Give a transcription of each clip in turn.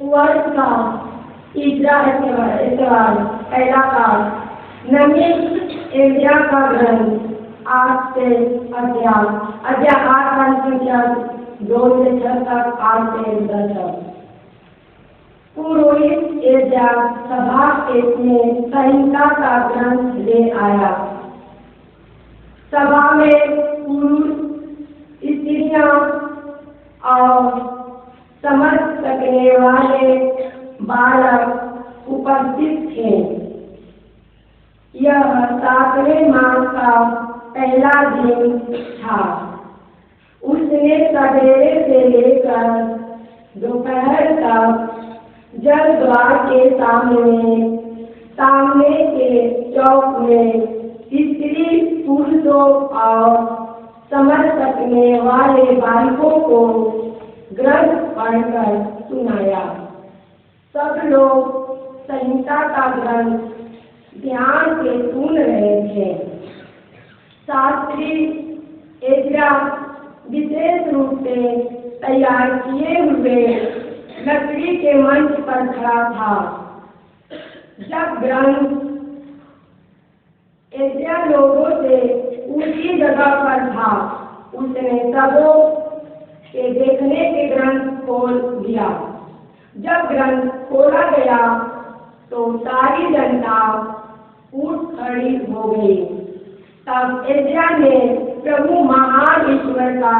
वर्ष का तीसरा इतवार पहला काल नवी इंडिया का ग्रंथ आज से अध्याय 8 संख्या 2 से 6 तक 8 से 10 तक। पुरोहित एलिया सभा में संहिता का ग्रंथ ले आया। सभा में पुरुष, स्त्रियां और समझ सकने वाले बालक उपस्थित थे। यह 7वें मास का पहला दिन था। उसने सवेरे से लेकर दोपहर तक जल द्वार के सामने के चौक में स्त्री पुरुषों और समझ सकने वाले बालकों को ग्रंथ पढ़कर सुनाया। सब लोग संहिता का ग्रंथ ध्यान से सुन रहे थे। शास्त्री एलिया विशेष रूप से तैयार किए हुए लकड़ी के मंच पर खड़ा था। जब ग्रंथ एलिया लोगों से ऊंची जगह पर था, उसने सबों के देखने के ग्रंथ खोल दिया। जब ग्रंथ खोला गया तो सारी जनता उठ खड़ी हो गई। तब एलिया ने प्रभु महान ईश्वर का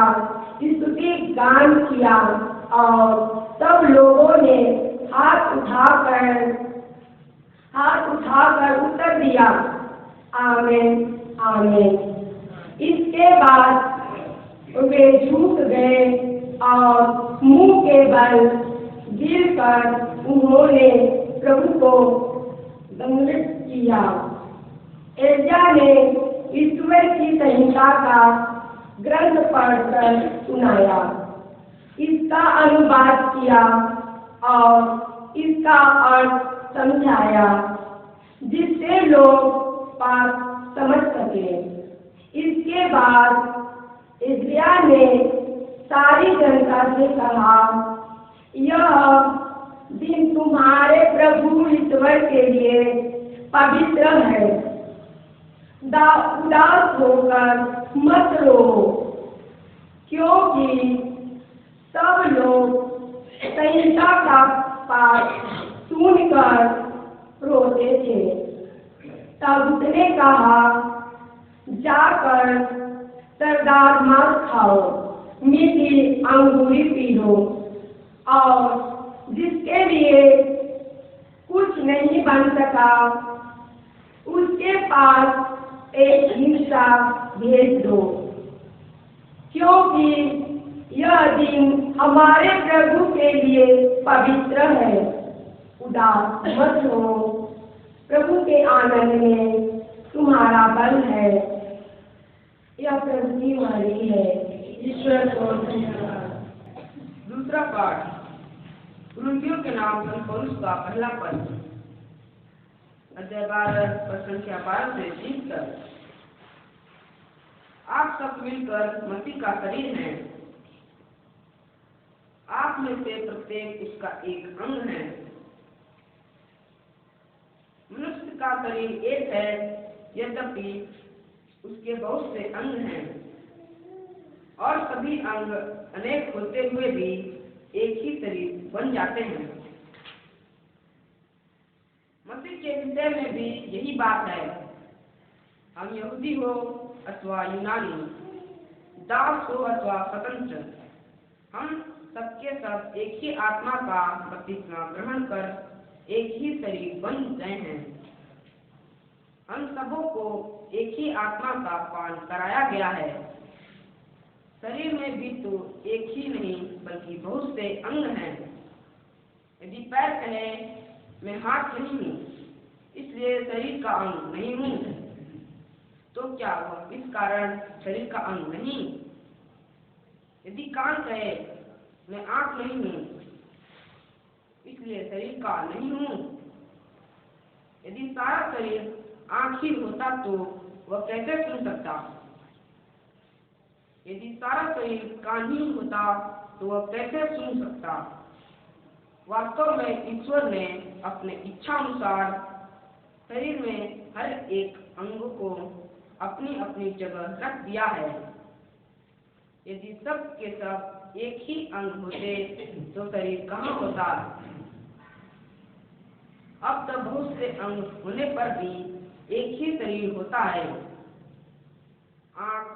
स्तुति गान किया और सब लोगों ने हाथ उठाकर उत्तर दिया, आमीन आमीन। इसके बाद वे झुक गए और मुंह के बल गिरकर उन्होंने प्रभु को दंडित किया। एलिया ने ईश्वर की संहिता का ग्रंथ पढ़कर सुनाया, इसका अनुवाद किया और इसका अर्थ समझाया, जिससे लोग बात समझ सके। इसके बाद एलिया ने सारी जनता से कहा, यह दिन तुम्हारे प्रभु ईश्वर के लिए पवित्र है। उदास होकर मत रो, क्योंकि सब लोग संहिता का पाठ सुनकर रोते थे। तब उसने कहा, जाकर सरदार मांस खाओ, मीठी अंगूरी पी लो, और जिसके लिए कुछ नहीं बन सका उसके पास एक हिस्सा भेज दो, क्योंकि यह दिन हमारे प्रभु के लिए पवित्र है। उदास मत हो, प्रभु के आनंद में तुम्हारा बल है। यह प्रभु की वाणी है। ईश्वर को धन्यवाद। दूसरा पाठ कुरिन्थियों के नाम संत पौलुस का पहला पत्र, अध्याय 12 पद संख्या 12 से 30 तक। आप सब मिलकर मसीह का शरीर हैं। आप में से प्रत्येक उसका एक अंग है। मनुष्य का शरीर एक है, यद्यपि उसके बहुत से अंग हैं, और सभी अंग अनेक होते हुए भी एक ही शरीर बन जाते हैं। मसीह के विषय में भी यही बात है। हम यहूदी हो अथवा यूनानी, दास हो अथवा स्वतंत्र, हम सबके सब एक ही आत्मा का बपतिस्मा ग्रहण कर एक ही शरीर बन गए हैं। हम सबों को एक ही आत्मा का पान कराया गया है। शरीर में भी तो एक ही नहीं बल्कि बहुत से अंग हैं। यदि पैर कहे मैं हाथ नहीं हूँ, इसलिए शरीर का अंग नहीं हूँ, तो क्या वह इस कारण शरीर का अंग नहीं? यदि कान कहे मैं आँख नहीं हूँ, इसलिए शरीर का नहीं हूँ। यदि सारा शरीर आँख ही होता तो वह कैसे सुन सकता? यदि सारा शरीर कान ही होता तो वह कैसे सुन सकता? वास्तव में ईश्वर ने अपने इच्छा अनुसार शरीर में हर एक अंग को अपनी अपनी जगह रख दिया है। यदि सब के सब एक ही अंग होते तो शरीर कहाँ होता। अब तो बहुत से अंग होने पर भी एक ही शरीर होता है। आँख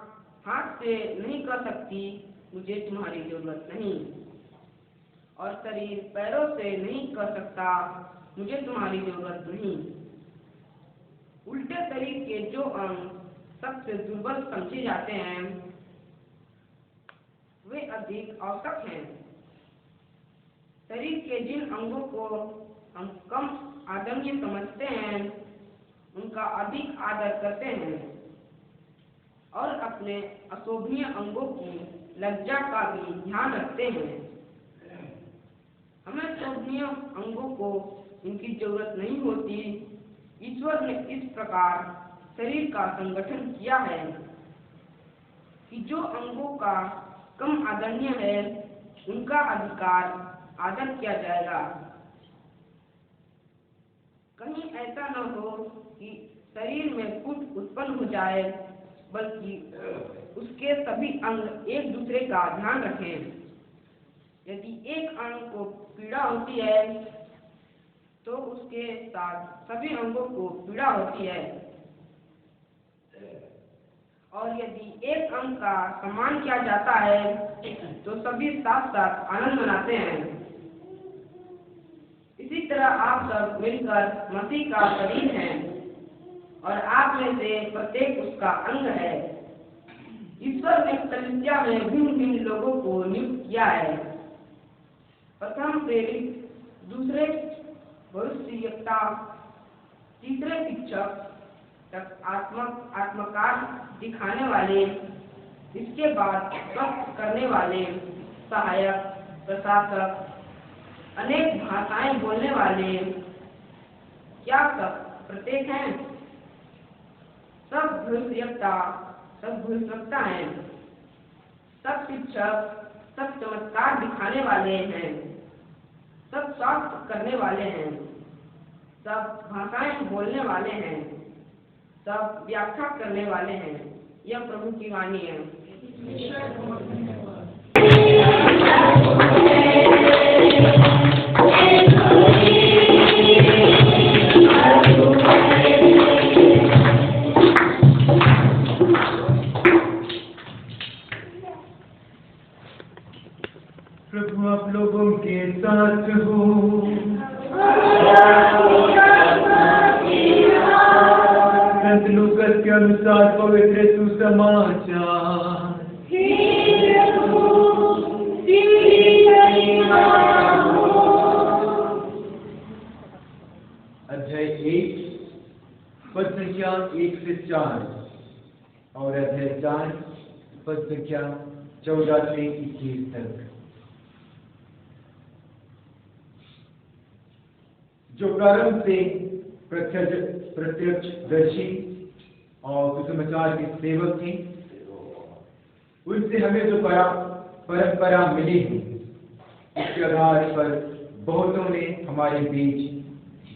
हाथ से नहीं कह सकती मुझे तुम्हारी जरूरत नहीं, और शरीर पैरों से नहीं कह सकता मुझे तुम्हारी जरूरत नहीं। उल्टे शरीर के जो अंग सबसे दुर्बल समझे जाते हैं वे अधिक आवश्यक हैं। शरीर के जिन अंगों को हम कम आदरणीय समझते हैं उनका अधिक आदर करते हैं और अपने अशोभनीय अंगों की लज्जा का भी ध्यान रखते हैं। हमें शोभनीय अंगों को इनकी जरूरत नहीं होती। ईश्वर ने इस प्रकार शरीर का संगठन किया है कि जो अंगों का कम आदरणीय है उनका अधिकार आदर किया जाएगा। कहीं ऐसा न हो कि शरीर में फूट उत्पन्न हो जाए, बल्कि उसके सभी अंग एक दूसरे का ध्यान रखें। यदि एक अंग को पीड़ा होती है तो उसके साथ सभी अंगों को पीड़ा होती है, और यदि एक अंग का सम्मान किया जाता है तो सभी साथ साथ आनंद मनाते हैं। इसी तरह आप सब मिलकर मसीह का शरीर हैं और आप में से प्रत्येक उसका अंग है। ईश्वर ने कलीसिया में भिन्न भिन्न लोगों को नियुक्त किया है। प्रथम प्रेरित, दूसरे भविष्यवक्ता, तीसरे शिक्षक, आत्मकार दिखाने वाले, इसके बाद स्वस्थ करने वाले, सहायक, प्रशासक, अनेक भाषाएं बोलने वाले, क्या सब प्रत्येक हैं? सब भविष्यवक्ता हैं, सब शिक्षक, सब चमत्कार दिखाने वाले हैं, सब स्वास्थ्य करने वाले हैं, सब भाषाएं बोलने वाले हैं, सब व्याख्या करने वाले हैं। यह प्रभु की वाणी है। प्रभु आप लोगों के साथ हो। संत लूकास के अनुसार पवित्र सुसमाचार। अध्याय 1 पद संख्या 1 से 4 और अध्याय 4 पद संख्या 14 से 21 तक। जो प्रारंभ से प्रत्यक्षदर्शी और सुसमाचार के सेवक थे, उनसे हमें जो परंपरा मिली है उसके आधार पर बहुतों ने हमारे बीच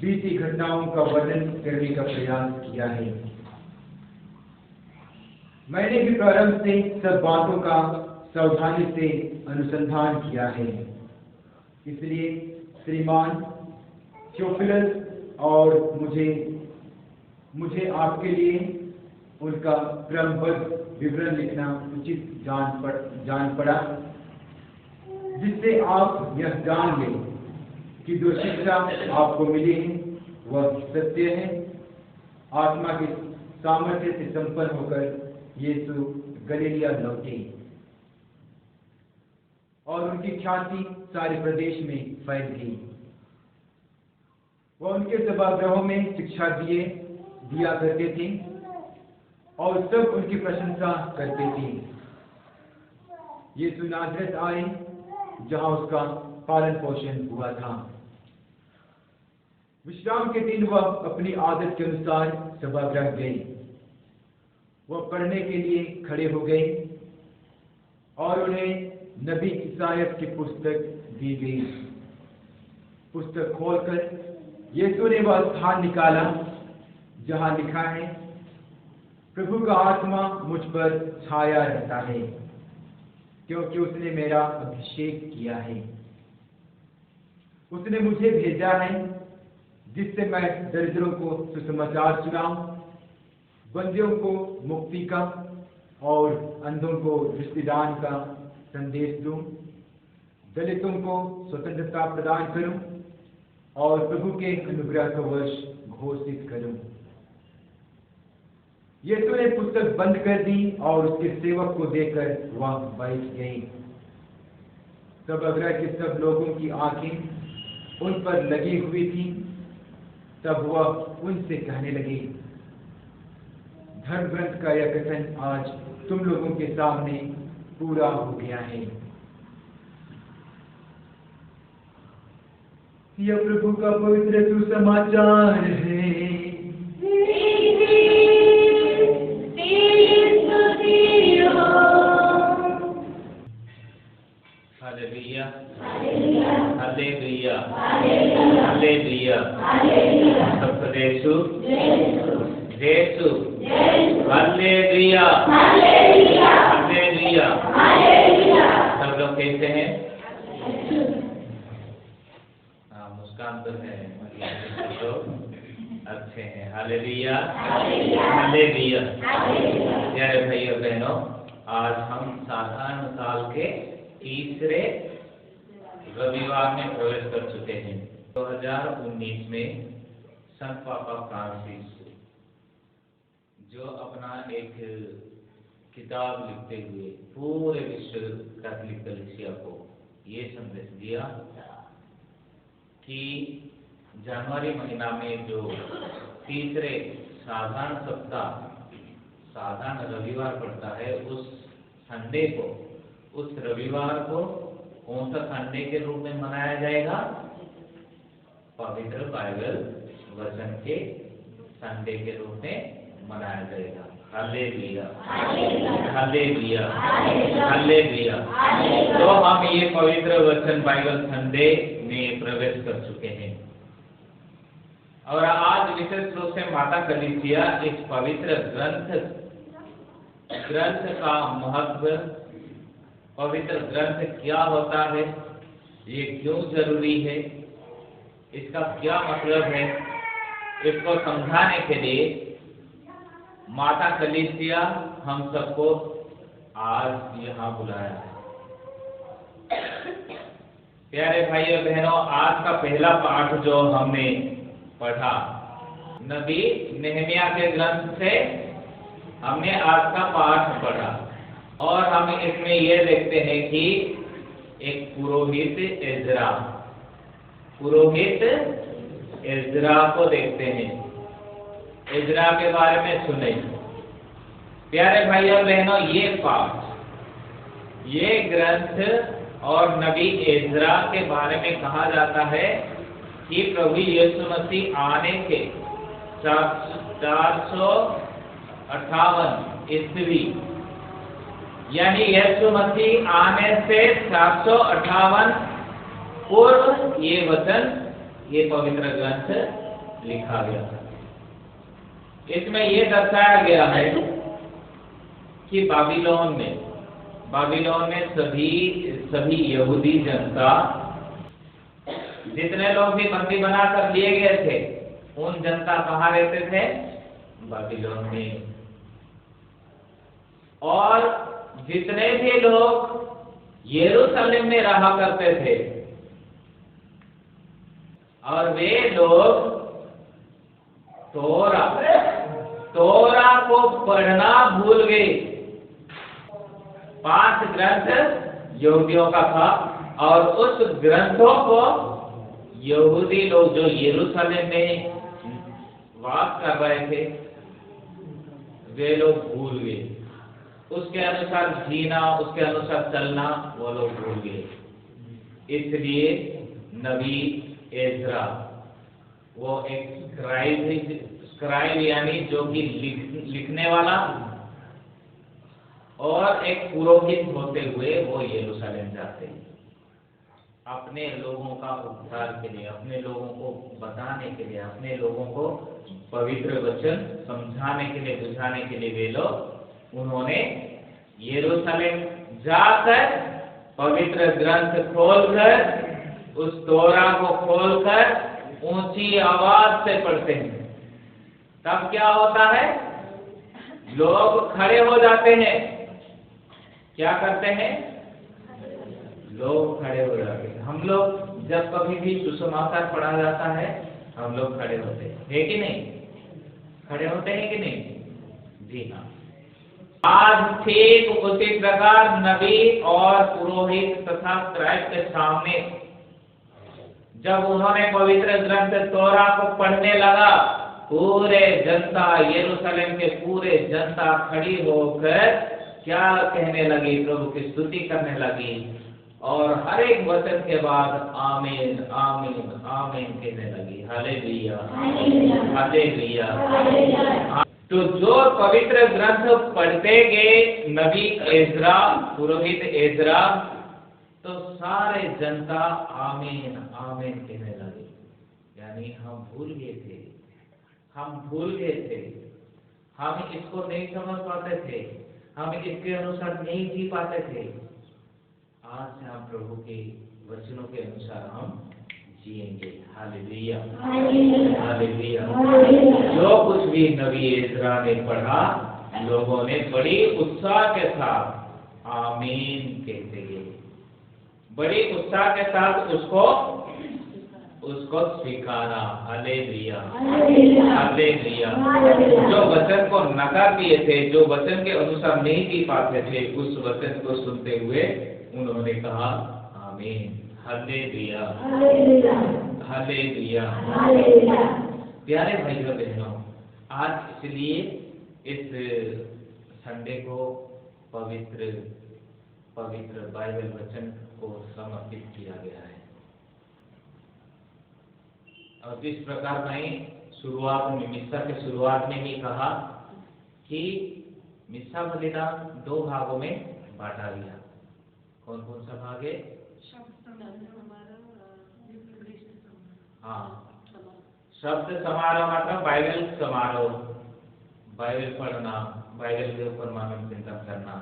बीती घटनाओं का वर्णन करने का प्रयास किया है। मैंने भी प्रारंभ से सब बातों का सावधानी से अनुसंधान किया है। इसलिए श्रीमान थियोफिलस और मुझे आपके लिए उनका क्रमबद्ध विवरण लिखना उचित जान पड़ा, जिससे आप यह जान लें कि जो शिक्षा आपको मिली है वह सत्य है। आत्मा के सामर्थ्य से संपन्न होकर यीशु गलीलिया लौटे और उनकी ख्याति सारे प्रदेश में फैल गई। वह उनके सभागृहों में शिक्षा दिया करते थे और सब उनकी प्रशंसा करते थे। यीशु नाज़रेत आए जहां उसका पालन पोषण हुआ था। विश्राम के दिन वह अपनी आदत के अनुसार सभागृह गए। वह पढ़ने के लिए खड़े हो गए और उन्हें नबी ईसायाह की पुस्तक दी गई। पुस्तक खोलकर यीशु ने वह स्थान निकाला जहां लिखा है, प्रभु का आत्मा मुझ पर छाया रहता है, क्योंकि उसने मेरा अभिषेक किया है। उसने मुझे भेजा है जिससे मैं दरिद्रों को सुसमाचार सुनाऊं, बंदियों को मुक्ति का और अंधों को दृष्टिदान का संदेश दूं, दलितों को स्वतंत्रता प्रदान करूं और प्रभु के अनुग्रह का वर्ष घोषित करूं। यीशु ने पुस्तक बंद कर दी और उसके सेवक को देकर वह बैठ गई। तब अग्रह के सब लोगों की आंखें उन पर लगी हुई थी। तब वह उनसे कहने लगी, धर्म ग्रंथ का यह कथन आज तुम लोगों के सामने पूरा हो गया है। यह प्रभु का पवित्र सुसमाचार है। हालेलुया, हालेलुया, हालेलुया। सबको यीशु, यीशु, हालेलुया, हालेलुया। सब लोग कैसे हैं? हाँ, मुस्कान तो है, मतलब लोग अच्छे हैं। Hallelujah, hallelujah. प्यारे भाइयों बहनों, आज हम साधारण साल के तीसरे रविवार में प्रवेश कर चुके हैं। 2019 में संत पापा फ्रांसिस जो अपना एक किताब लिखते हुए पूरे विश्व कैथोलिक कलीसिया को ये संदेश दिया कि जनवरी महीना में जो तीसरे साधारण सप्ताह साधारण रविवार पड़ता है, उस संडे को, उस रविवार को कौन सा संडे के रूप में मनाया जाएगा? पवित्र बाइबल वचन के संडे के रूप में मनाया जाएगा। हालेलुया, हालेलुया, हालेलुया। तो हम ये पवित्र वचन बाइबल संडे में प्रवेश कर चुके हैं और आज विशेष रूप से माता कलीसिया इस पवित्र ग्रंथ का महत्व, पवित्र ग्रंथ क्या होता है, ये क्यों जरूरी है, इसका क्या मतलब है, इसको समझाने के लिए माता कलीसिया हम सबको आज यहाँ बुलाया है। प्यारे भाइयों बहनों, आज का पहला पाठ जो हमने पढ़ा नबी नेहमिया के ग्रंथ से, हमने आज का पाठ पढ़ा और हम इसमें ये देखते हैं कि एक पुरोहित एजरा को देखते हैं। एजरा के बारे में सुने। प्यारे भाइयों बहनों, ये पाठ, ये ग्रंथ और नबी एजरा के बारे में कहा जाता है कि प्रभु यीशु मसीह आने के 458 ईस्वी, यानी यीशु मसीह आने से 458 पूर्व ये वचन, ये पवित्र ग्रंथ लिखा गया था। इसमें ये दर्शाया गया है कि बाबिलोन में सभी यहूदी जनता, जितने लोग भी बंदी बनाकर लिए गए थे, उन जनता कहाँ रहते थे? बाबिलोन में। और जितने भी लोग यरूशलेम में रहा करते थे और वे लोग तोरा को पढ़ना भूल गए। 5 ग्रंथ यहूदियों का था और उस ग्रंथों को यहूदी लोग जो यरूशलेम में वास कर रहे थे, वे लोग भूल गए। उसके अनुसार जीना, उसके अनुसार चलना वो लोग भूल गए। इसलिए नबी एजरा, वो एक स्क्राइब यानी जो कि लिखने वाला और एक पुरोहित होते हुए वो यरूशलेम जाते हैं। अपने लोगों का उद्धार के लिए, अपने लोगों को बताने के लिए, अपने लोगों को पवित्र वचन समझाने के लिए, बुझाने के लिए वे लोग उन्होंने यरूशलेम जाकर पवित्र ग्रंथ खोलकर, उस तोरा को खोलकर ऊंची आवाज से पढ़ते हैं। तब क्या होता है? लोग खड़े हो जाते हैं। क्या करते हैं? लोग खड़े हो जाते हैं। हम लोग जब कभी भी सुसमाचार पढ़ा जाता है, हम लोग खड़े होते हैं, है कि नहीं? खड़े होते हैं कि नहीं? जी हाँ। आज ठीक उसी प्रकार नबी और पुरोहित तथा क्राइस्ट के सामने जब उन्होंने पवित्र ग्रंथ तोरा को पढ़ने लगा, पूरे जनता, यरूशलेम के पूरे जनता खड़ी होकर क्या कहने लगी? प्रभु की स्तुति करने लगी और हर एक वचन के बाद आमीन आमीन आमीन कहने लगी। Hallelujah hallelujah. तो जो पवित्र ग्रंथ पढ़ते गए नबी एजरा, पुरोहित एजरा, तो सारे जनता आमीन आमीन कहने लगे। यानी हम भूल गए थे, हम भूल गए थे, हम इसको नहीं समझ पाते थे, हम इसके अनुसार नहीं जी पाते थे। आज से हम प्रभु के वचनों के अनुसार हम जिएंगे। Hallelujah hallelujah. जो कुछ भी नबी एजरा ने पढ़ा, लोगों ने बड़ी उत्साह के साथ आमीन कहते गए, बड़ी उत्साह के साथ उसको स्वीकारा। Hallelujah hallelujah. जो वचन को नकार दिए थे, जो वचन के अनुसार नहीं जी पाते थे, उस वचन को सुनते हुए उन्होंने कहा आमीन हालेलुया हालेलुया। प्यारे भाइयों बहनों, आज इसलिए इस संडे को पवित्र बाइबल वचन को समर्पित किया गया है। और जिस प्रकार मैं शुरुआत में, मिस्सा के शुरुआत में ही कहा कि मिस्सा बलिदान 2 भागों में बांटा गया। कौन कौन सा भाग है? हाँ, शब्द समारोह मतलब बाइबल समारोह, बाइबल पढ़ना, बाइबल के ऊपर मानव चिंतन करना,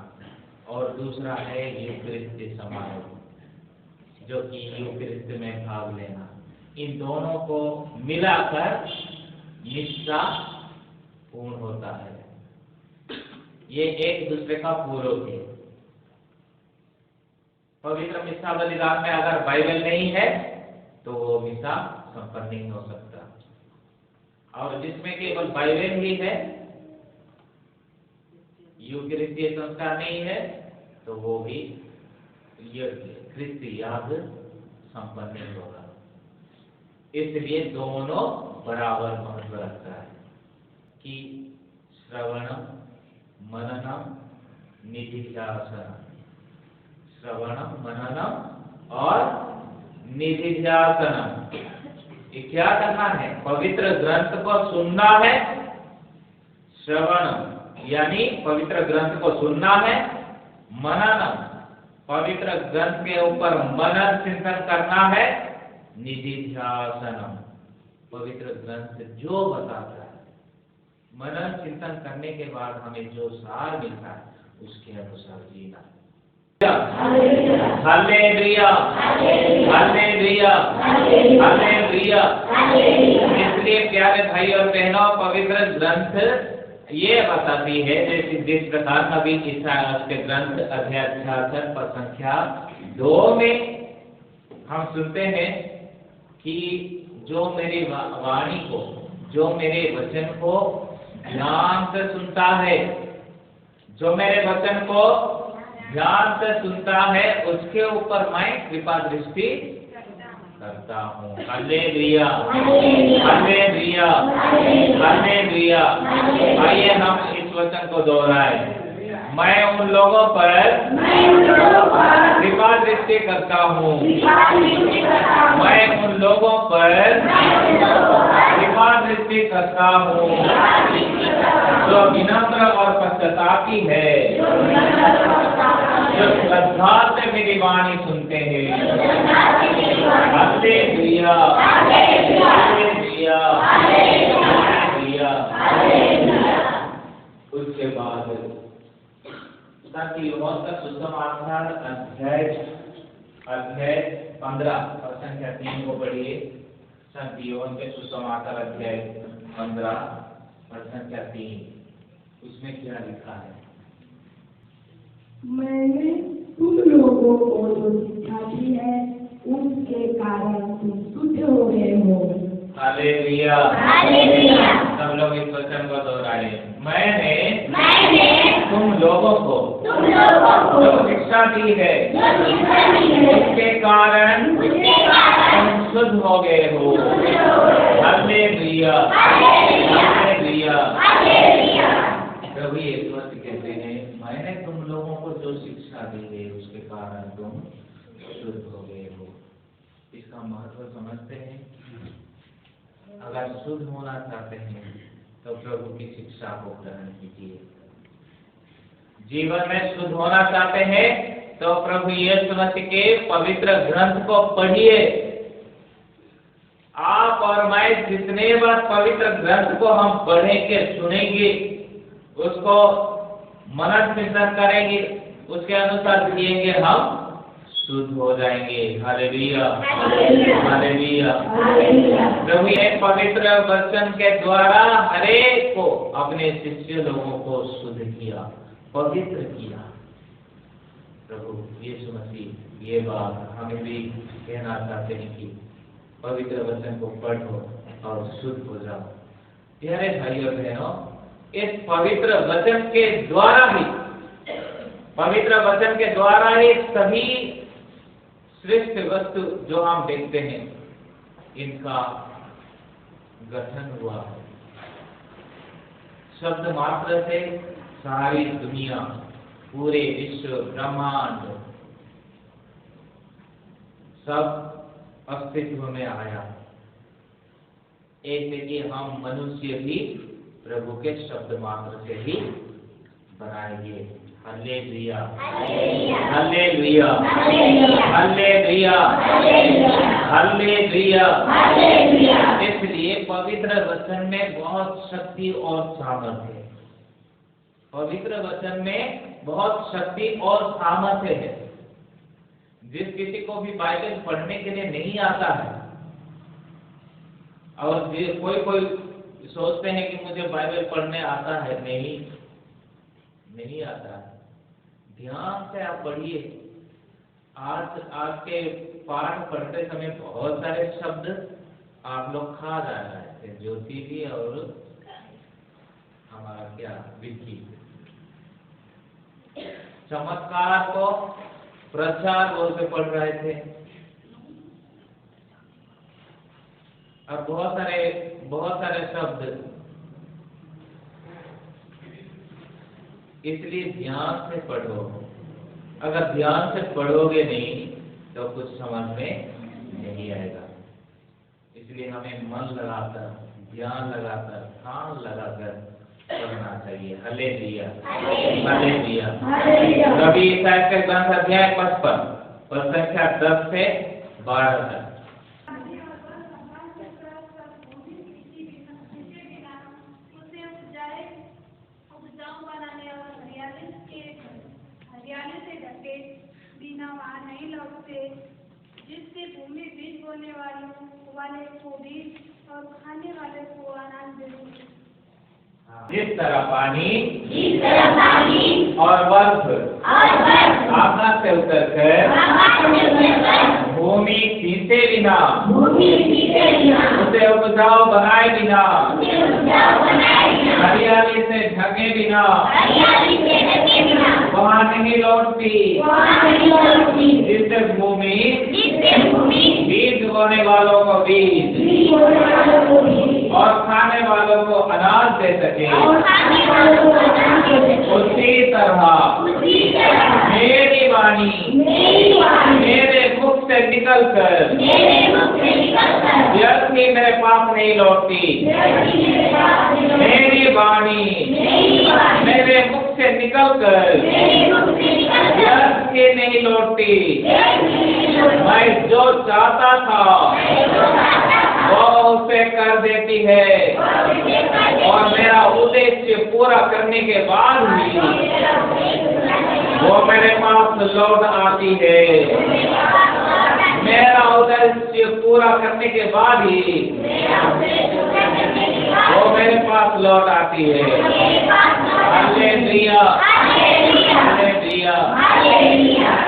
और दूसरा है यूकरिस्ती समारोह, जो कि यूकरिस्त में भाग लेना। इन दोनों को मिलाकर मिस्सा पूर्ण होता है। ये एक दूसरे का पूरक है। पवित्र मिस्सा बलिदान में अगर बाइबल नहीं है तो वो मिस्सा संपन्न नहीं हो सकता, और जिसमें केवल बाइबल ही है, यूकरिस्तीय संस्कार नहीं है, तो वो भी ख्रिस्ती याद संपन्न नहीं होगा। इसलिए दोनों बराबर महत्व रखता है कि श्रवणम मननम निधिध्यासनम, श्रवणम मननम और निधिध्यासनम। ये क्या करना है? पवित्र ग्रंथ को सुनना है। श्रवणम यानी पवित्र ग्रंथ को सुनना है, मननम पवित्र ग्रंथ के ऊपर मनन चिंतन करना है, निधिध्यासनम पवित्र ग्रंथ जो बताता है, मनन चिंतन करने के बाद हमें जो सार मिलता है उसके अनुसार जीना। हालेलुया हालेलुया हालेलुया। इसलिए प्यारे भाई और बहनों, पवित्र ग्रंथ ये बताती है, जैसे जिस प्रकार नबी ईसाया के ग्रंथ अध्याय 66 पद संख्या 2 में हम सुनते हैं कि जो मेरी वाणी को, जो मेरे वचन को ध्यान से सुनता है, जो मेरे वचन को ध्यान से सुनता है, उसके ऊपर मैं कृपा दृष्टि करता हूँ। हालेलुया हालेलुया हालेलुया। आइए हम इस वचन को दोहराएं। मैं उन लोगों पर कृपा दृष्टि करता हूँ, मैं उन लोगों पर कृपा दृष्टि करता हूँ जो विनम्र और पश्चातापी है। जो श्रद्धा से मेरी वाणी सुनते हैं। हालेलुया, हालेलुया, हालेलुया। उसके बाद ताकि का सुसमाचार अध्याय 15 और संख्या 3 को पढ़िए। संत यूहन्ना के सुसमाचार अध्याय 15 और संख्या 3, उसमें क्या लिखा है? मैंने तुम लोगों को जो शिक्षा दी है उसके कारण तुम शुद्ध हो गए हो। Hallelujah, hallelujah. सब लोग इस वचन को दोहराए। मैंने तुम लोगों को जो शिक्षा दी है उसके कारण तुम शुद्ध हो गए हो। हालेलुया, हालेलुया। प्रभु यीशु मसीह कहते हैं, मैंने तुम लोगों को जो शिक्षा दी है उसके कारण तुम शुद्ध हो गए हो। इसका महत्व समझते हैं? अगर शुद्ध होना चाहते हैं तो प्रभु की शिक्षा को ग्रहण कीजिए। जीवन में शुद्ध होना चाहते हैं तो प्रभु यीशु मसीह के पवित्र ग्रंथ को पढ़िए। आप और मैं जितने बार पवित्र ग्रंथ को हम पढ़ेंगे, सुनेंगे, उसको मनन चिंतन करेंगे, उसके अनुसार जिएंगे, हम शुद्ध हो जाएंगे। हालेलुया, हालेलुया। प्रभु ये पवित्र वचन के द्वारा हरेक को, अपने शिष्य लोगों को शुद्ध किया, पवित्र किया। प्रभु यीशु मसीह ये बात हमें भी कहना चाहते हैं कि पवित्र वचन को पढ़ो और शुद्ध हो जाओ। प्यारे भाइयों बहनों, इस पवित्र वचन के द्वारा ही, पवित्र वचन के द्वारा ही सभी श्रेष्ठ वस्तु जो हम देखते हैं इनका गठन हुआ है। शब्द मात्र से सारी दुनिया, पूरे विश्व ब्रह्मांड सब अस्तित्व में आया। ऐसे कि हम मनुष्य भी प्रभु के शब्द मात्र से ही बनाएंगे। हालेलुया, हालेलुया, हालेलुया, हालेलुया। इसलिए पवित्र वचन में बहुत शक्ति और सामर्थ्य है। पवित्र वचन में बहुत शक्ति और सामर्थ्य है। जिस किसी को भी बाइबल पढ़ने के लिए नहीं आता है, और कोई सोचते हैं कि मुझे बाइबल पढ़ने आता है, नहीं आता है। ध्यान से आप पढ़िए। आज के पाठ पढ़ते समय बहुत सारे शब्द आप लोग खा जा रहे थे, ज्योति भी और हमारा क्या विधि। चमत्कार को प्रचार बोल के पढ़ रहे थे, और बहुत सारे शब्द। इसलिए ध्यान से पढ़ो। अगर ध्यान से पढ़ोगे नहीं तो कुछ समझ में नहीं आएगा। इसलिए हमें मन लगाकर, ध्यान लगाकर, कान लगाकर पढ़ना चाहिए। Hallelujah, hallelujah. नबी ईसाया के ग्रंथ अध्याय 55 और संख्या 10 से 12 तक। जिससे भूमि बीज बोने वाले को बीज और खाने वाले को अनाज दे। जिस तरह पानी और बर्फ आकाश से उतरकर भूमि सींचे बिना, उसे उपजाऊ बनाए बिना, हरियाली से ढके बिना वहाँ नहीं लौटती। जिससे भूमि बीज बोने वालों को बीज और खाने वालों को अनाज दे सके, उसी तरह मेरी वाणी मेरे मुख से निकलकर व्यर्थ ही मेरे पास नहीं लौटती। मेरी वाणी मेरे मुख से निकलकर व्यर्थ ही नहीं लौटती। मैं जो चाहता था वो उसे कर देती है, और मेरा उद्देश्य पूरा करने के बाद ही वो मेरे पास लौट आती है। मेरा उद्देश्य पूरा करने के बाद ही वो मेरे पास लौट आती है। हालेलुया, हालेलुया।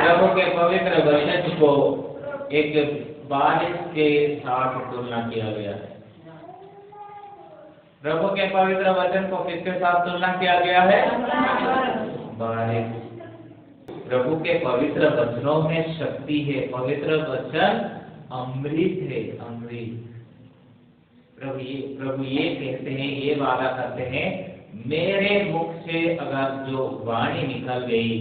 प्रभु के पवित्र वचन को एक बारिश के साथ तुलना किया गया है। प्रभु के पवित्र वचन को किसके साथ तुलना किया गया है? बारिश। प्रभु के पवित्र वचनों में शक्ति है। पवित्र वचन अमृत है, अमृत। प्रभु ये कहते हैं, ये वादा करते हैं, मेरे मुख से अगर जो वाणी निकल गई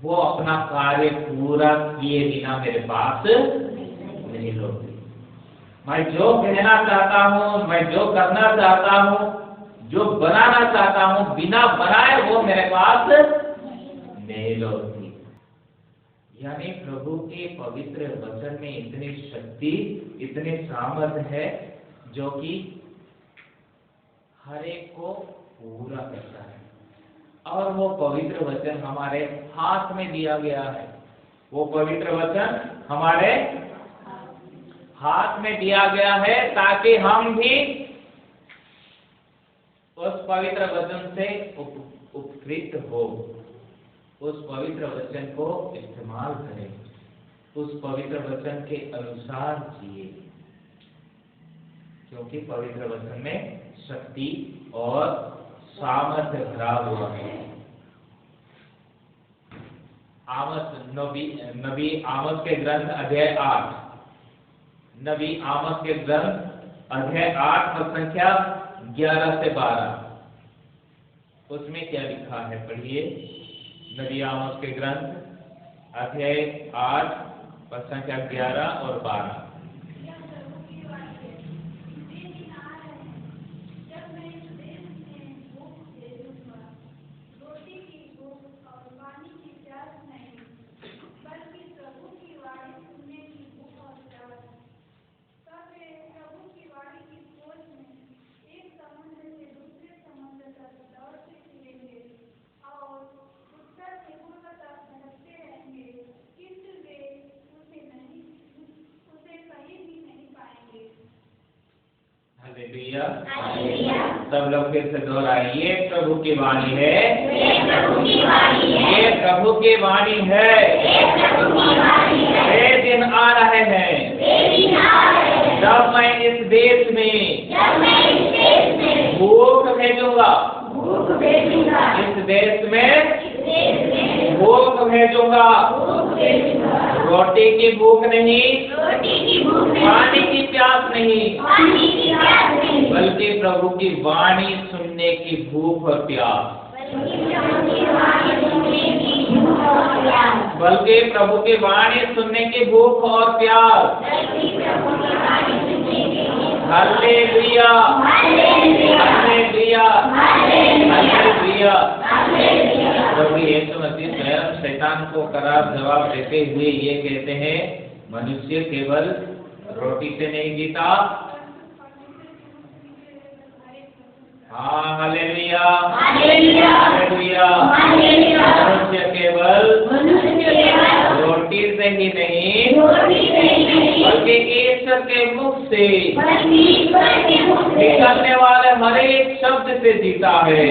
वो अपना कार्य पूरा किए बिना मेरे पास नहीं लौटती। मैं जो कहना चाहता हूँ, मैं जो करना चाहता हूँ, जो बनाना चाहता हूँ, बिना बनाए वो मेरे पास नहीं लौटती। यानी प्रभु के पवित्र वचन में इतनी शक्ति, इतने सामर्थ्य है जो कि हर एक को पूरा करता है। और वो पवित्र वचन हमारे हाथ में दिया गया है। वो पवित्र वचन हमारे हाथ में दिया गया है ताकि हम भी उस पवित्र वचन से उपकृत हो, उस पवित्र वचन को इस्तेमाल करें, उस पवित्र वचन के अनुसार जिए, क्योंकि पवित्र वचन में शक्ति और सामर्थ्य भरा हुआ है। नबी आमोस के ग्रंथ अध्याय 8, नबी आमोस के ग्रंथ अध्याय 8 और संख्या 11 से 12, उसमें क्या लिखा है? पढ़िए। नबी आमोस के ग्रंथ अध्याय 8 और संख्या 11 और 12। सब लोग फिर से दोहराइए, प्रभु की वाणी है, ये प्रभु की वाणी है। वे दिन आ रहे हैं जब मैं इस देश में भूख भेजूंगा, इस देश में भूख भेजूंगा। रोटी की भूख नहीं, पानी की प्यास नहीं, बल्कि प्रभु की वाणी सुनने की भूख और प्यास। बल्कि प्रभु की वाणी सुनने की भूख और प्यास। हालेलुया, हालेलुया, हालेलुया। प्रभु यीशु मसीह स्वयं शैतान को करार जवाब देते हुए ये कहते हैं, मनुष्य केवल रोटी से नहीं जीता। हाँ, हालेलुया, हालेलुया। मनुष्य केवल रोटी से ही नहीं, बल्कि ईश्वर के मुख से निकलने वाले हर एक शब्द से जीता है।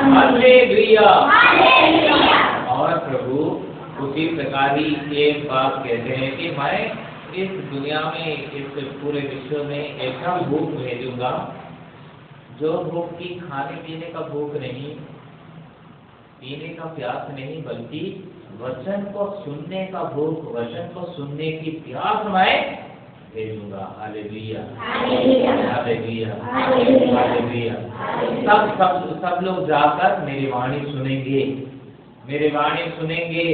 हालेलुया। और प्रभु उसी प्रकार ही एक बात कहते हैं कि मैं इस दुनिया में, इस पूरे विश्व में ऐसा भूख भेजूंगा जो भूख की खाने पीने का भूख नहीं, पीने का प्यास नहीं, बल्कि वचन को सुनने का भूख, वचन को सुनने की प्यास मैं भेजूंगा। हालेलुया, हालेलुया, हालेलुया। सब लोग जाकर मेरी वाणी सुनेंगे, मेरी वाणी सुनेंगे।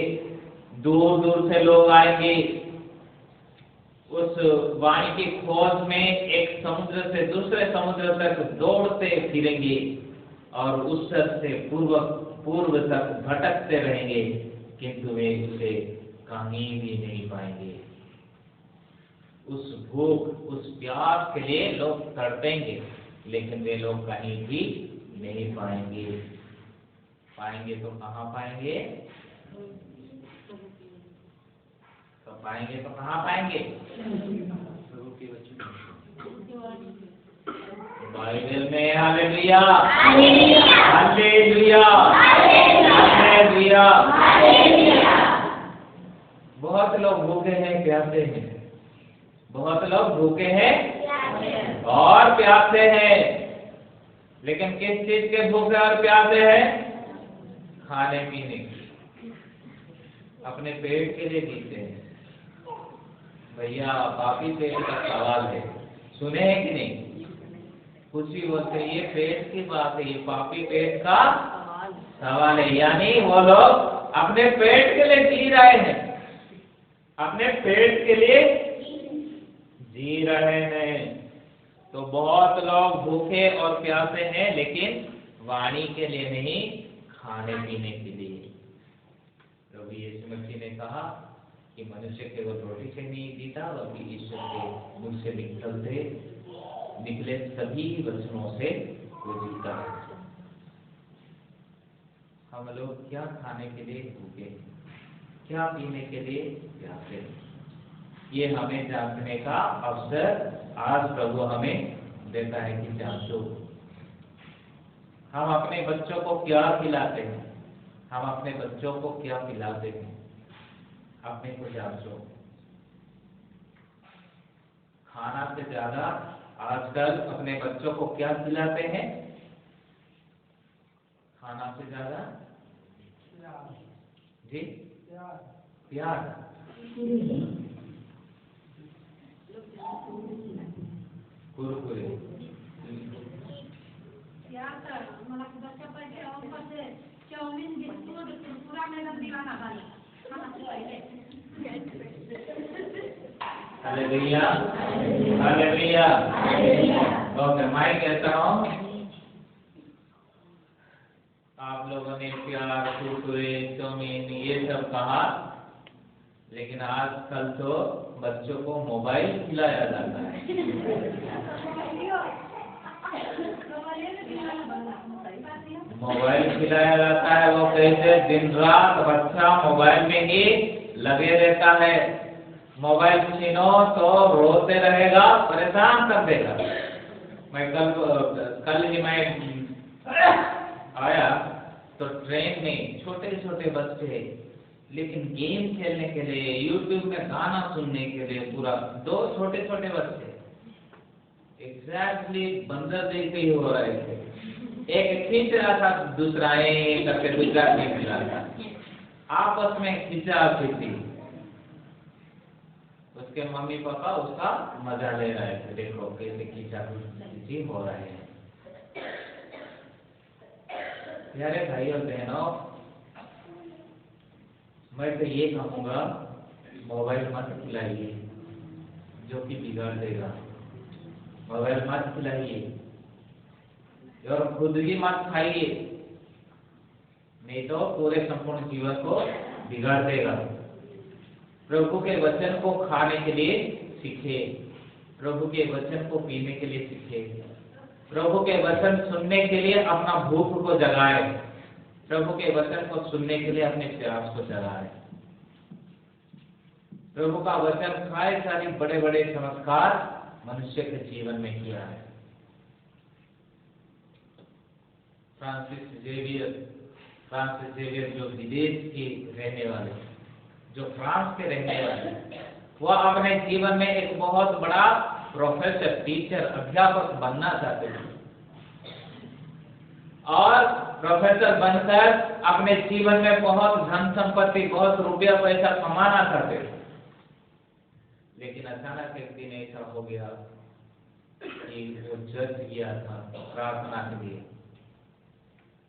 दूर दूर से लोग आएंगे, उस वाणी की खोज में एक समुद्र से दूसरे समुद्र तक दौड़ते फिरेंगे और उत्तर से पूर्व तक भटकते रहेंगे, किंतु वे उसे कहीं भी नहीं पाएंगे। उस भूख, उस प्यास के लिए लोग तड़पेंगे, लेकिन वे लोग कहीं भी नहीं पाएंगे। पाएंगे तो कहाँ पाएंगे? तो पाएंगे तो कहाँ पाएंगे? बाइबल में। हालेलुया, हालेलुया, हालेलुया। बहुत लोग भूखे हैं, प्यासे हैं। बहुत लोग भूखे हैं और प्यासे हैं, लेकिन किस चीज के भूखे और प्यासे हैं? खाने पीने की, अपने पेट के लिए जीते हैं। भैया पापी पेट का सवाल है, सुने हैं कि नहीं? कुछ ही बोलते ये पेट की बात है, ये पापी पेट का सवाल है। यानी वो लोग अपने पेट के लिए जी रहे हैं, अपने पेट के लिए जी रहे हैं। तो बहुत लोग भूखे और प्यासे हैं, लेकिन वाणी के लिए नहीं, खाने पीने के लिए। प्रभु यीशु मसीह ने कहा कि मनुष्य केवल रोटी से नहीं जीता, बल्कि ईश्वर के मुख से निकले सभी वचनों से वो जीता है। हम लोग क्या खाने के लिए भूखे, क्या पीने के लिए प्यासे हैं, ये हमें जानने का अवसर आज प्रभु हमें देता है कि जांचो। हम अपने बच्चों को क्या खिलाते हैं, हम अपने बच्चों को क्या पिलाते हैं, अपने को जांचो। खाना से ज्यादा आजकल अपने बच्चों को क्या खिलाते हैं? खाना से ज्यादा जी प्यार। कुरकुरे चाउमीन बिस्कुट पूरा मेहनत दिलाना भाई। Hallelujah, hallelujah. ओके, मैं कहता हूँ आप लोगों ने प्यार, कुरकुरे, चाउमीन ये सब कहा, लेकिन आजकल तो बच्चों को मोबाइल खिलाया जाता है। मोबाइल खिलाया जाता है, वो कहते दिन रात बच्चा मोबाइल में ही लगे रहता है। मोबाइल छीनो तो रोते रहेगा, परेशान कर देगा। मैं कल ही मैं आया तो ट्रेन में छोटे छोटे बच्चे, लेकिन गेम खेलने के लिए, यूट्यूब में गाना सुनने के लिए पूरा 2 छोटे छोटे बच्चे एग्जैक्टली बंदर जैसे ही हो रहे थे। एक खींच रहा था, दूसरा करके दूसरा खींच रहा था, आपस में खींचा खींची। उसके मम्मी पापा उसका मजा ले रहे थे, देखो कैसे खींचा खींची हो रहे हैं। प्यारे भाई और बहनों, मैं तो ये कहूँगा मोबाइल मत खिलाइए, जो कि बिगाड़ देगा। मोबाइल मत खिलाइए और खुद भी मत खाइए, नहीं तो पूरे संपूर्ण जीवन को बिगाड़ देगा। प्रभु के वचन को खाने के लिए सीखे, प्रभु के वचन को पीने के लिए सीखे, प्रभु के वचन सुनने के लिए अपना भूख को जगाए, प्रभु के वचन को सुनने के लिए अपने प्यास को जगाए। प्रभु का वचन खाए सारी बड़े बड़े चमत्कार मनुष्य के जीवन में किया है। फ्रांसिस जेवियर जो विदेश के रहने वाले, जो फ्रांस के रहने वाले, वह अपने जीवन में एक बहुत बड़ा प्रोफेसर, टीचर, अध्यापक बनना चाहते थे और प्रोफेसर बनकर अपने जीवन में बहुत धन संपत्ति, बहुत रुपया पैसा कमाना चाहते थे। लेकिन अचानक एक दिन ऐसा हो गया कि वो जज गया था प्रार्थना के लिए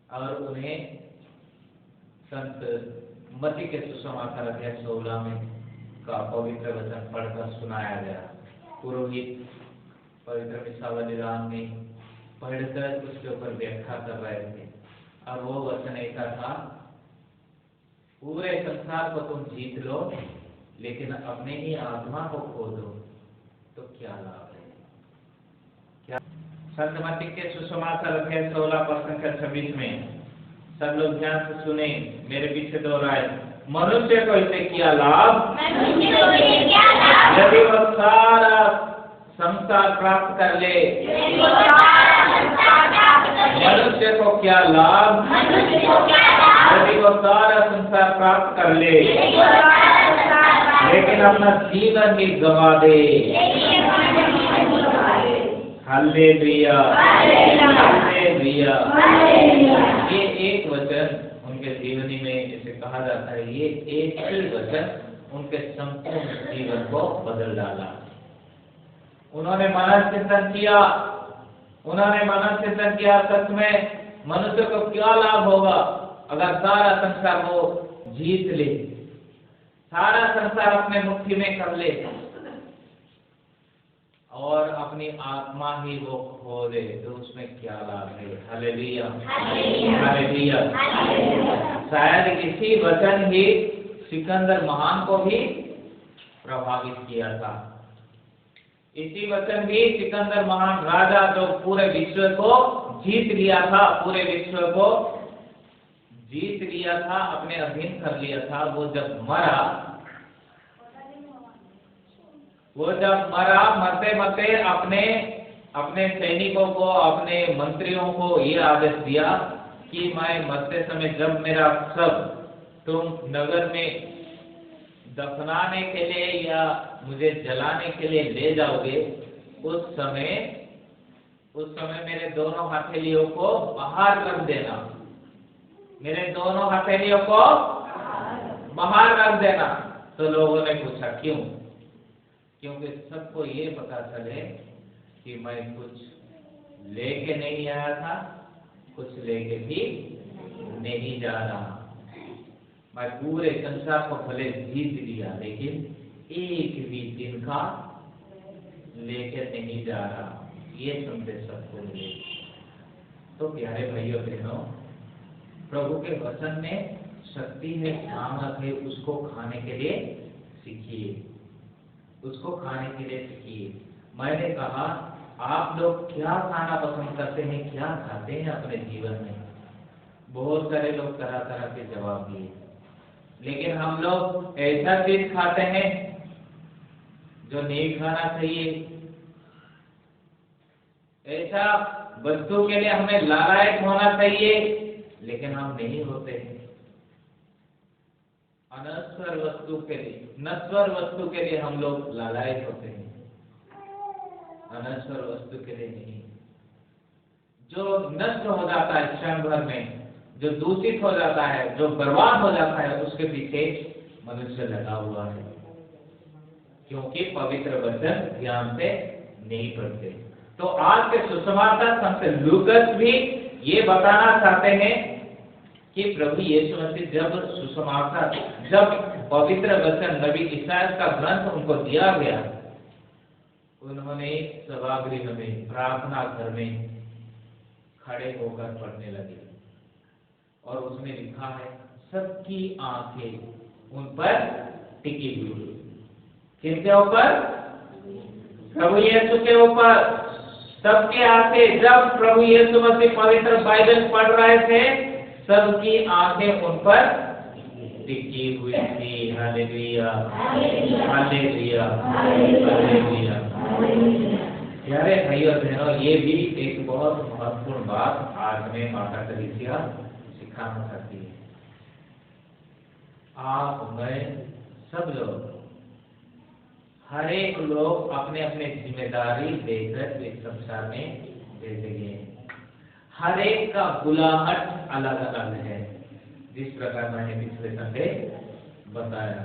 और उन्हें संत मत्ती के सुसमाचार अध्याय 16 में का पवित्र वचन पढ़कर सुनाया गया। पुरोहित पवित्र मिसा बलिदान में पढ़कर उसके ऊपर व्याख्या कर रहे थे और वो वचन ऐसा था, पूरे संसार को तुम जीत लो लेकिन अपने ही आत्मा को खो दो तो क्या लाभ है। क्या संत मत्ती के सुसमाचार अध्याय 16 पद संख्या 26 में सब लोग ध्यान से सुने, मेरे पीछे दोहराए। मनुष्य को इससे क्या लाभ यदि वह सारा संसार प्राप्त कर ले। मनुष्य को क्या लाभ यदि वह सारा संसार प्राप्त कर ले लेकिन अपना जीवन ही गंवा दे। Hallelujah, hallelujah. ये एक वचन उनके जीवनी में इसे कहा जाता है, ये एक ही वचन उनके संपूर्ण जीवन को बदल डाला। उन्होंने मनन चिंतन किया, सच में मनुष्य को क्या लाभ होगा अगर सारा संसार वो जीत ले, सारा संसार अपने मुट्ठी में कर ले और अपनी आत्मा ही वो खो दे तो उसमें क्या लाभ है। Hallelujah, hallelujah. शायद इसी वचन ही सिकंदर महान को भी प्रभावित किया था। इसी वचन भी सिकंदर महान राजा जो पूरे विश्व को जीत लिया था, पूरे विश्व को जीत लिया था, अपने अधीन कर लिया था, वो जब मरा, मरते मरते अपने सैनिकों को, अपने मंत्रियों को ये आदेश दिया कि मैं मरते समय जब मेरा सब तुम नगर में दफनाने के लिए या मुझे जलाने के लिए ले जाओगे, उस समय मेरे दोनों हथेलियों को बाहर रख देना। मेरे दोनों हथेलियों को बाहर रख देना। तो लोगों ने पूछा क्यों? क्योंकि सबको ये पता चले कि मैं कुछ लेके नहीं आया था, कुछ लेके भी नहीं जा रहा। मैं पूरे संसार को भले जीत लिया लेकिन एक भी दिन का लेके नहीं जा रहा। ये संदेश सबको मिले। तो प्यारे भाइयों बहनों, प्रभु के वचन में शक्ति है, सामर्थ है, उसको खाने के लिए सीखिए, उसको खाने के लिए सीखिए। मैंने कहा आप लोग क्या खाना पसंद करते हैं, क्या खाते हैं अपने जीवन में? बहुत सारे लोग तरह तरह के जवाब दिए, लेकिन हम लोग ऐसा चीज खाते हैं जो नहीं खाना चाहिए। ऐसा वस्तु के लिए हमें लालायत होना चाहिए लेकिन हम नहीं होते हैं। अनश्वर वस्तु के लिए, नश्वर वस्तु के लिए हम लोग लालायत होते हैं, अनश्वर वस्तु के लिए नहीं। जो नष्ट हो जाता है क्षण भर में, जो दूषित हो जाता है, जो बर्बाद हो जाता है, उसके पीछे मनुष्य लगा हुआ है, क्योंकि पवित्र वचन ध्यान से नहीं पढ़ते। तो आज के सुसमाचार संत लूकस भी ये बताना चाहते हैं कि प्रभु यीशु मसीह जब पवित्र वचन नबी ईसाया का ग्रंथ उनको दिया गया, उन्होंने सभागृह में, प्रार्थना घर में खड़े होकर पढ़ने लगे और उसमें लिखा है सबकी आंखें उन पर टिकी हुई। किनके ऊपर? प्रभु यीशु के ऊपर। सबके आंखें, जब प्रभु यीशु मसीह पवित्र बाइबल पढ़ रहे थे, सबकी आंखें उन पर टिकी हुई थी। हालेलुया, हालेलुया, हालेलुया। प्यारे भाइयों बहनों, ये भी एक बहुत महत्वपूर्ण बात आज में माता कलीसिया सिखाना चाहती है। आप, मैं, सब लोग, हर एक लोग अपने अपने जिम्मेदारी देकर इस संसार में भेजे गए हैं। हर एक का बुलाहट अलग अलग है, जिस प्रकार मैंने पिछले संडे बताया।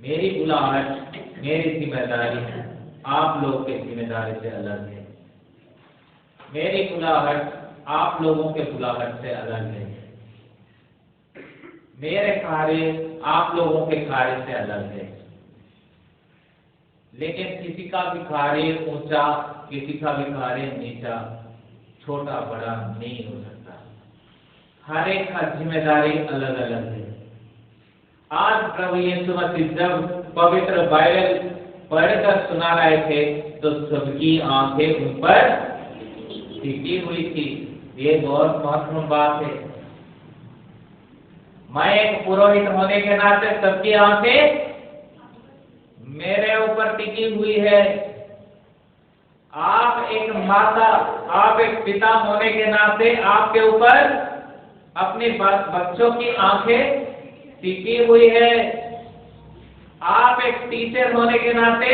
मेरी बुलाहट, मेरी जिम्मेदारी आप लोग के जिम्मेदारी से अलग है। मेरी बुलाहट आप लोगों के बुलाहट से अलग है। मेरे कार्य आप लोगों के कार्य से अलग है। लेकिन किसी का भी कार्य ऊंचा, किसी का भी कार्य नीचा, छोटा बड़ा नहीं हो सकता। हर एक का जिम्मेदारी अलग अलग है। आज प्रभु यीशु मसीह जब पवित्र बाइबल पढ़कर सुना रहे थे तो सबकी आंखें उन पर टिकी हुई थी। ये बहुत महत्वपूर्ण बात है। मैं एक पुरोहित होने के नाते सबकी आंखें मेरे ऊपर टिकी हुई है। आप एक माता, आप एक पिता होने के नाते आपके ऊपर अपने बच्चों की आंखें टिकी हुई है। आप एक टीचर होने के नाते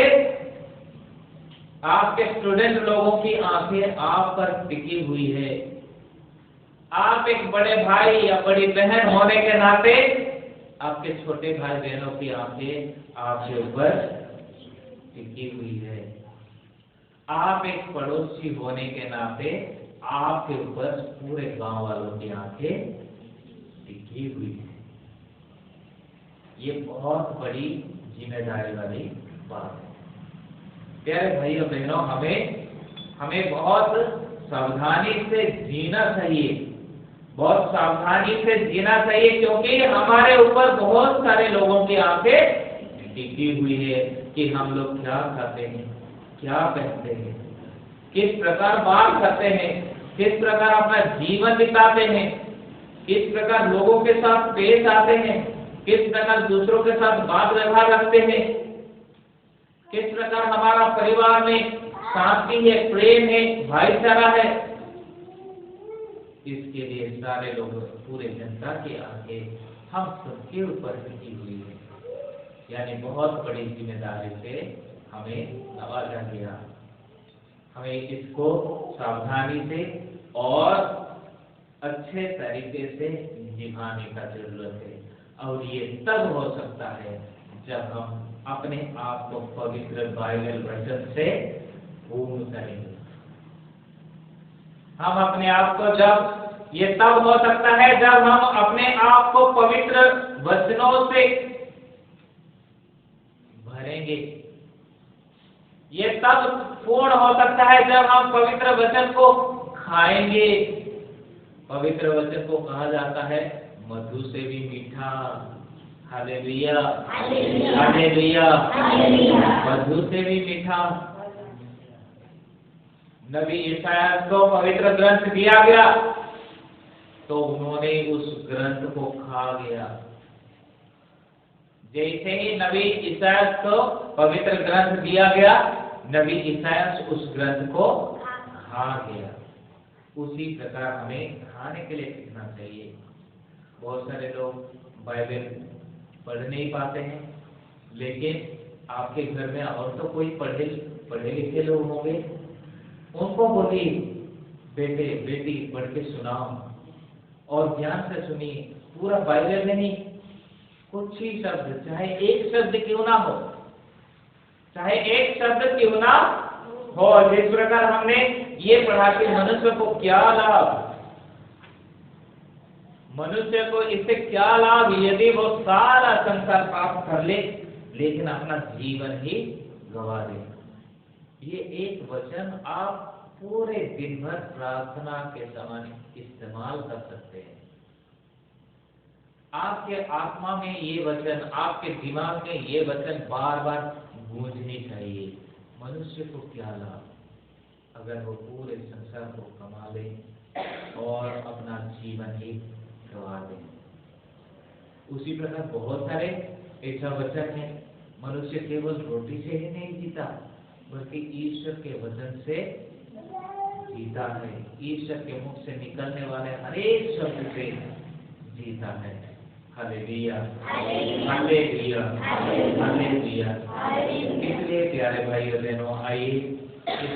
आपके स्टूडेंट लोगों की आंखें आप पर टिकी हुई है। आप एक बड़े भाई या बड़ी बहन होने के नाते आपके छोटे भाई बहनों की आंखें आपके ऊपर टिकी हुई है। आप एक पड़ोसी होने के नाते आपके ऊपर पूरे गांव वालों की आंखें टिकी हुई है। ये बहुत बड़ी जिम्मेदारी वाली बात है। प्यारे भाइयों बहनों, हमें बहुत सावधानी से जीना चाहिए, बहुत सावधानी से जीना चाहिए, क्योंकि हमारे ऊपर बहुत सारे लोगों की आंखें टिकी हुई है कि हम लोग क्या खाते हैं, क्या पहनते हैं, किस प्रकार बात करते हैं, किस प्रकार अपना जीवन बिताते हैं, किस प्रकार लोगों के साथ पेश आते हैं, किस प्रकार दूसरों के साथ बात व्यवहार रखते हैं, किस प्रकार हमारा परिवार में शांति है, प्रेम है, भाईचारा है। इसके लिए सारे लोग, पूरे जनता की आंखें हम सबके ऊपर टिकी हुई है। यानी बहुत बड़ी जिम्मेदारी से हमें नवाजा गया। हमें इसको सावधानी से और अच्छे तरीके से निभाने का जरूरत है। और ये तब हो सकता है जब हम अपने आप को पवित्र बाइबल वचन से पूर्ण करेंगे। हम अपने आप को ये तब हो सकता है जब हम अपने आप को पवित्र वचनों से भरेंगे। ये तब पूर्ण हो सकता है जब हम पवित्र वचन को खाएंगे। पवित्र वचन को कहा जाता है मधु से भी मीठा। हालेलुया, हालेलुया, मधु से भी मीठा। नबी ईसाया को पवित्र ग्रंथ दिया गया तो उन्होंने उस ग्रंथ को खा गया। जैसे ही नबी ईसाया को पवित्र ग्रंथ दिया गया, नबी ईसाया उस ग्रंथ को खा गया। उसी प्रकार हमें खाने के लिए सीखना चाहिए। बहुत सारे लोग बाइबल पढ़ नहीं पाते हैं, लेकिन आपके घर में और तो कोई पढ़े लिखे लोग होंगे, उनको बोलिए बेटे बेटी पढ़ के सुनाओ और ध्यान से सुनिए। पूरा बाइबल नहीं, कुछ ही शब्द, चाहे एक शब्द क्यों ना हो, चाहे एक शब्द क्यों ना हो। जिस प्रकार हमने ये पढ़ा कि मनुष्य को क्या लाभ, मनुष्य को इससे क्या लाभ यदि वो सारा संसार प्राप्त कर ले लेकिन अपना जीवन ही गवा दे। ये एक वचन आप पूरे दिन भर प्रार्थना के समय इस्तेमाल कर सकते हैं। आपके आत्मा में ये वचन, आपके दिमाग में ये वचन बार बार गूंजनी चाहिए। मनुष्य को क्या लाभ अगर वो पूरे संसार को कमा ले और अपना जीवन ही गवा दे। उसी प्रकार बहुत सारे ऐसा वचन है, मनुष्य केवल रोटी से ही नहीं जीता बल्कि ईश्वर के वचन से जीता है। ईश्वर के मुख से निकलने वाले हरेक शब्द से जीता है। हालेलुया, हालेलुया, हालेलुया। इसलिए प्यारे भाइयों बहनों, आइए इस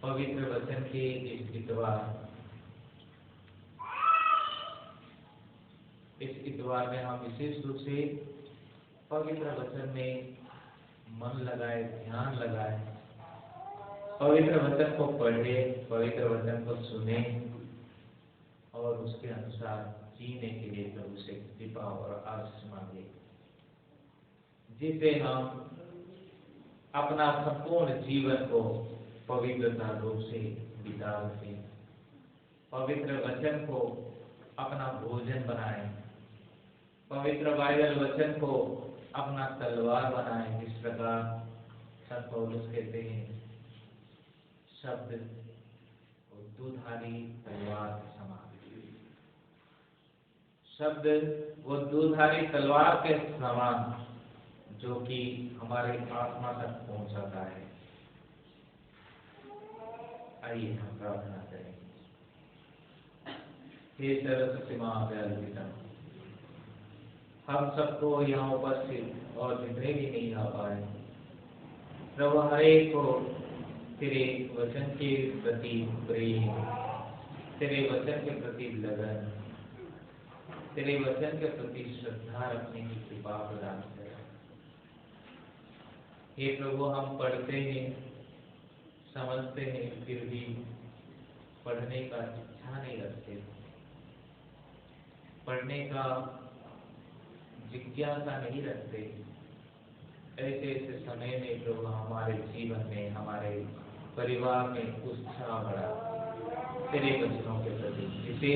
पवित्र वचन के इस इतवार में हम विशेष रूप से पवित्र वचन में मन लगाए, ध्यान लगाए, पवित्र वचन को पढ़े, पवित्र वचन को सुने और उसके अनुसार जीने के लिए प्रभु से कृपा और आशीष मांगे, जिससे हम अपना संपूर्ण जीवन को पवित्रता रूप से बिता सकें, पवित्र वचन को अपना भोजन बनाएं, पवित्र बाइबल वचन को अपना तलवार बनाएं। जिस प्रकार संत पौलुस कहते हैं, शब्द और दुधारी तलवार के समान। शब्द वो दुधारी तलवार के समान जो कि हमारे आत्मा तक पहुंचाता है। आइए हम प्रार्थना करें। हे सर्वशक्तिमान दयालु पिता, हम सबको यहाँ उपस्थित और जितने भी नहीं आ पाए, प्रभु हर एक को तेरे वचन के प्रति प्रेम, तेरे वचन के प्रति लगन, तेरे वचन के प्रति श्रद्धा रखने की कृपा प्रदान कर। हे प्रभु, हम पढ़ते हैं, समझते हैं, फिर भी पढ़ने का इच्छा नहीं रखते, पढ़ने का जिज्ञासा नहीं रखते। ऐसे ऐसे समय में प्रभु हमारे जीवन में, हमारे परिवार में उत्साह बढ़ा तेरे वचनों के प्रति, जिसे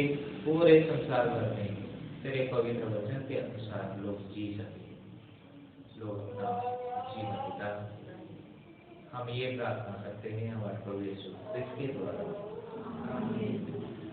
पूरे संसार भर में तेरे पवित्र वचन के अनुसार लोग जी सके, लोग अपना जीवन बिता सके। हम ये प्रार्थना करते हैं हमारे प्रभु यीशु क्रिस्त के द्वारा। आमीन।